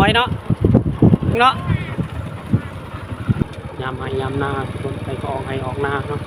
อยเนาะยามให้ยามหน้าคนไปก็ออกให้ออกหน้าเนาะ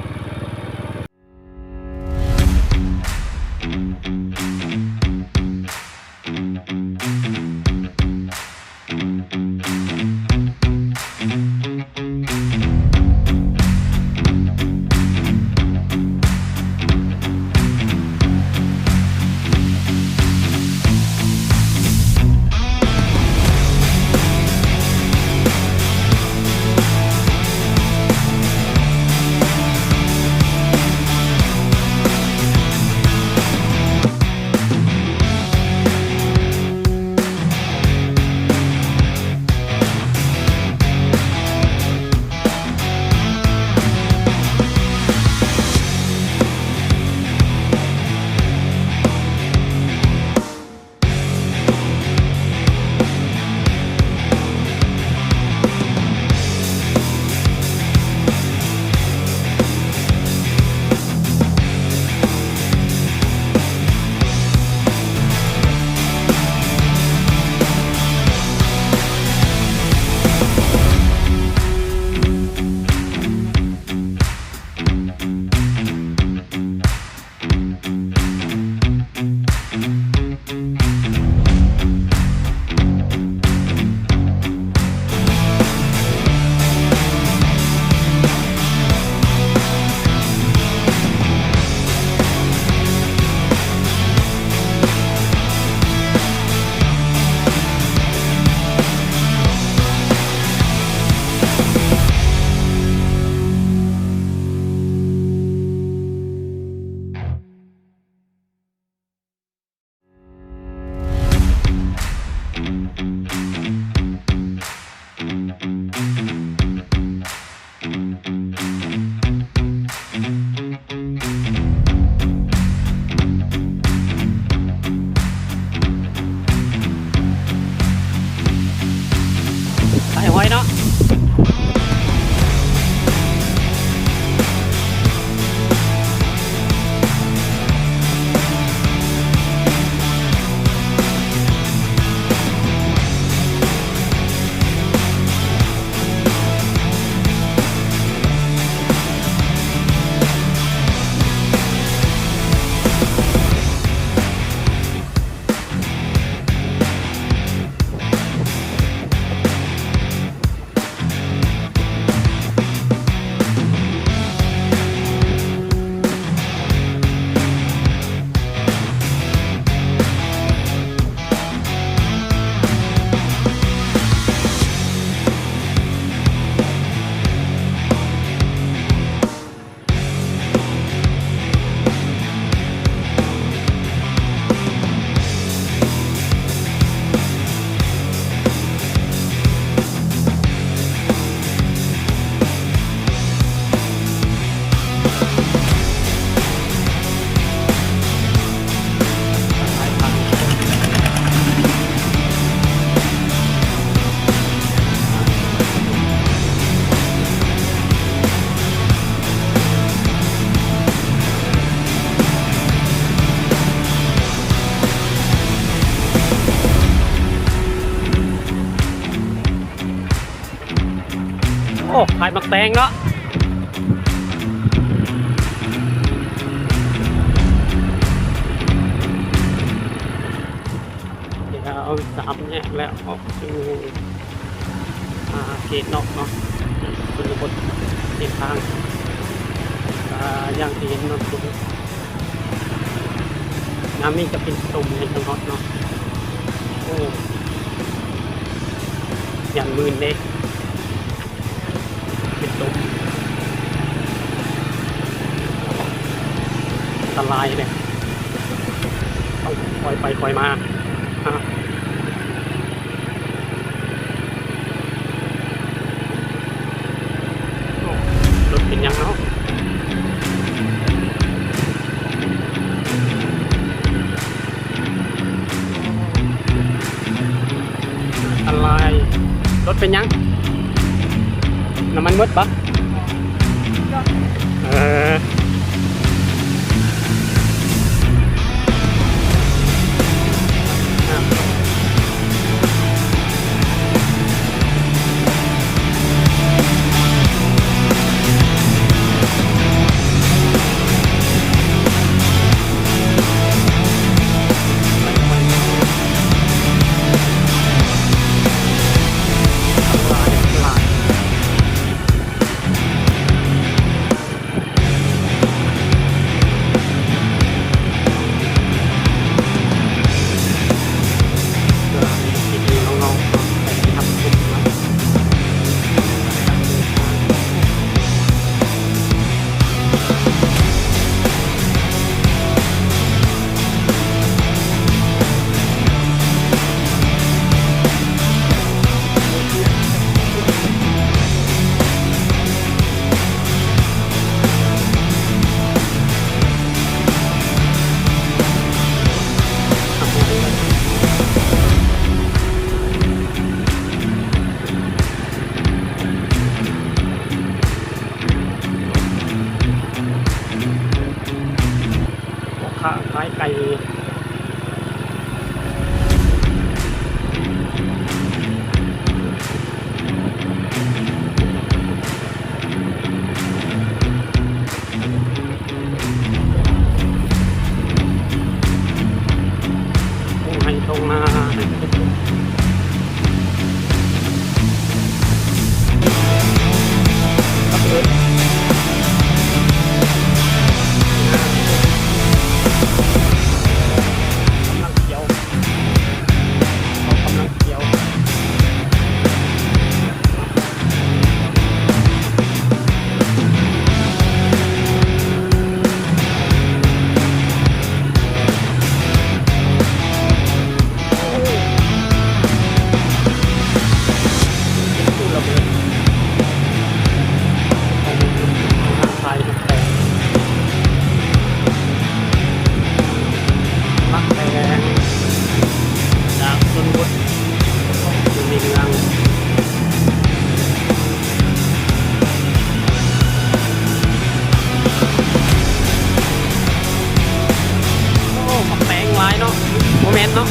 ใส่หอยเนาะโอ้ขายมักแตงเนาะเดี๋ยวเอา3 แยกแล้วออกสู่เขตนอกเนาะเป็นบนเส้นทางอย่างที่เห็นเนาะน้ำนี่จะเป็นตุ่มในจังหวัดเนาะโอ้อย่างมืนเลยเป็นตุ่มอันตรายเลยต้องคอยไปคอยมารถเป็นยังเนาะอะไรรถเป็นยังน้ำมันมืดปะ ค้าขายไก่ให้ตรงมาโมเมนต์เนาะ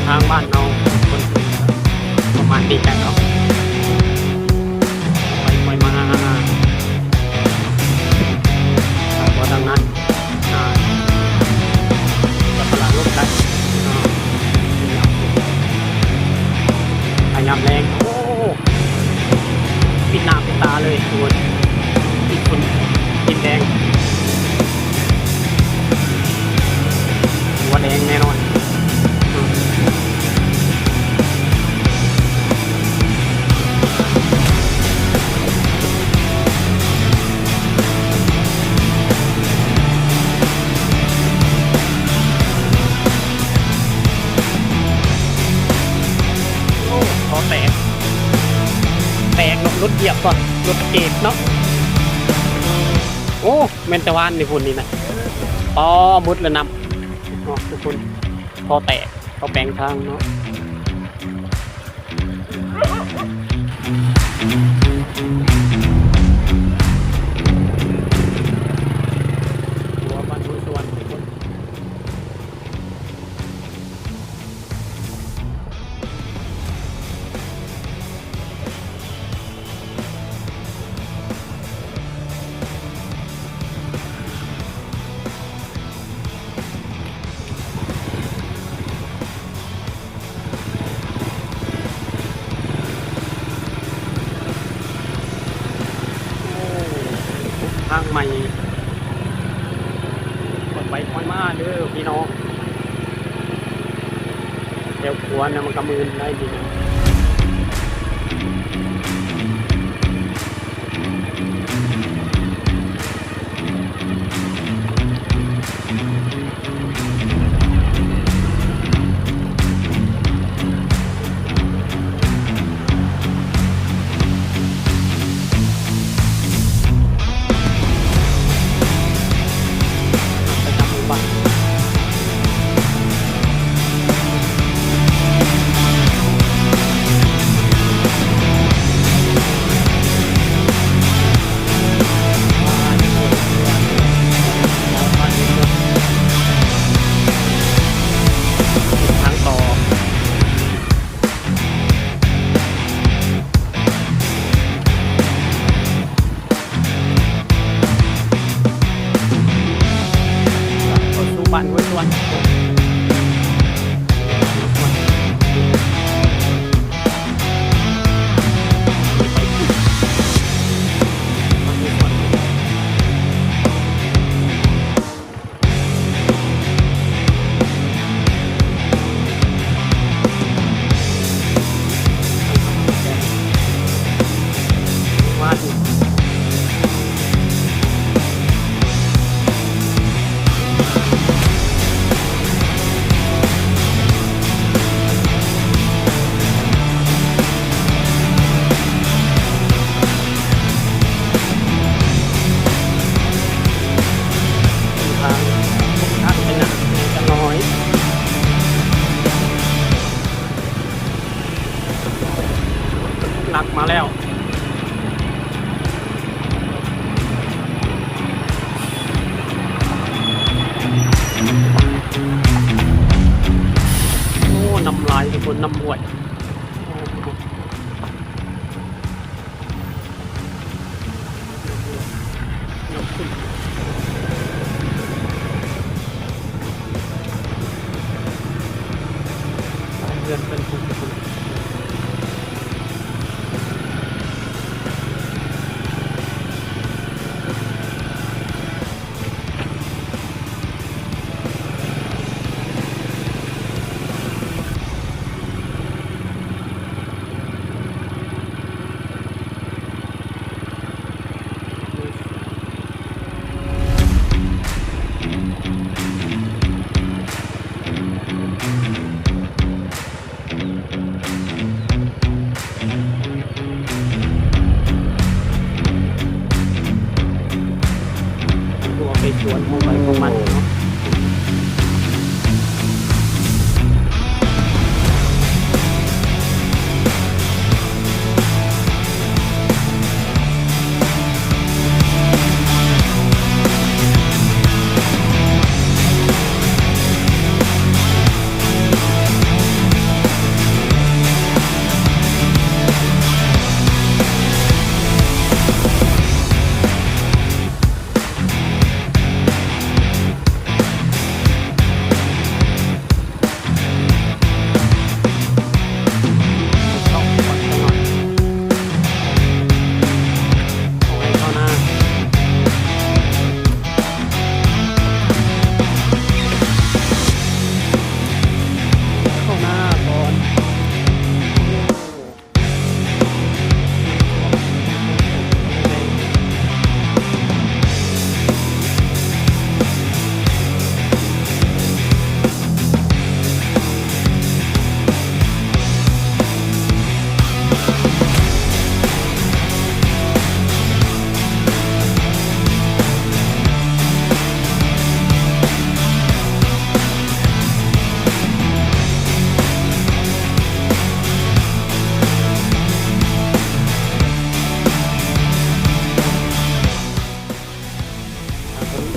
ทางบ้านเราคนประมาณนี้กันเนาะไปมาเพราะดังนั้นก็ตลาดร่วมกันพยายามแรงโอ้ปิดหน้าปิดตาเลยทุกคนปิดคนปิดแดงหัวแดงแน่นอนแตกเนาะรถเหยียบก่อนรถเกตเนาะโอ้เมนตะวันนี่คุณนี่นะปอมุดแล้วนำทุกคนพอแตกพอแปลงทางเนาะหัวบ้านหัวสวนทุกคนทางใหม่ไปค่อยมาเด้อพี่น้องเดี๋ยวขวานนะมันกำมือได้ดีนะ กมาแล้วโอ้น้ำลายทุกคนน้ำห่วยน้ำขึ้นเดือนเป็นทุกคนตัวไปสวนของไปของมันเนาะต้องวัดกันหน่อยเอาไว้เข้าหน้าเข้าหน้าก่อน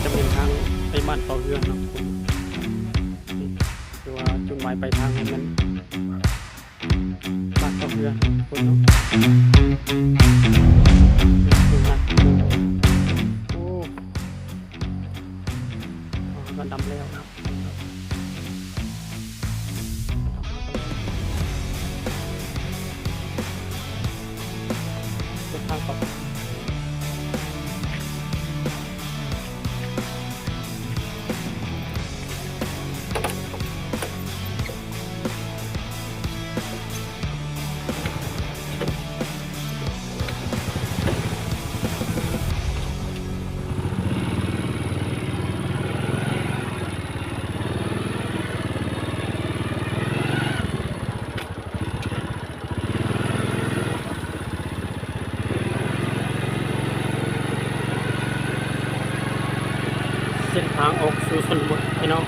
จะเป็นทางไปบ้านต่อเรือนเนาะคุณนี่คือว่าจุดหมายปลายทางของมันบ้านต่อเรือนคุณเนาะดูนะโอ้ก็ดำแล้วครับเส้นทางต่อเส้นทางออกสู่ชนบทพี่น้อง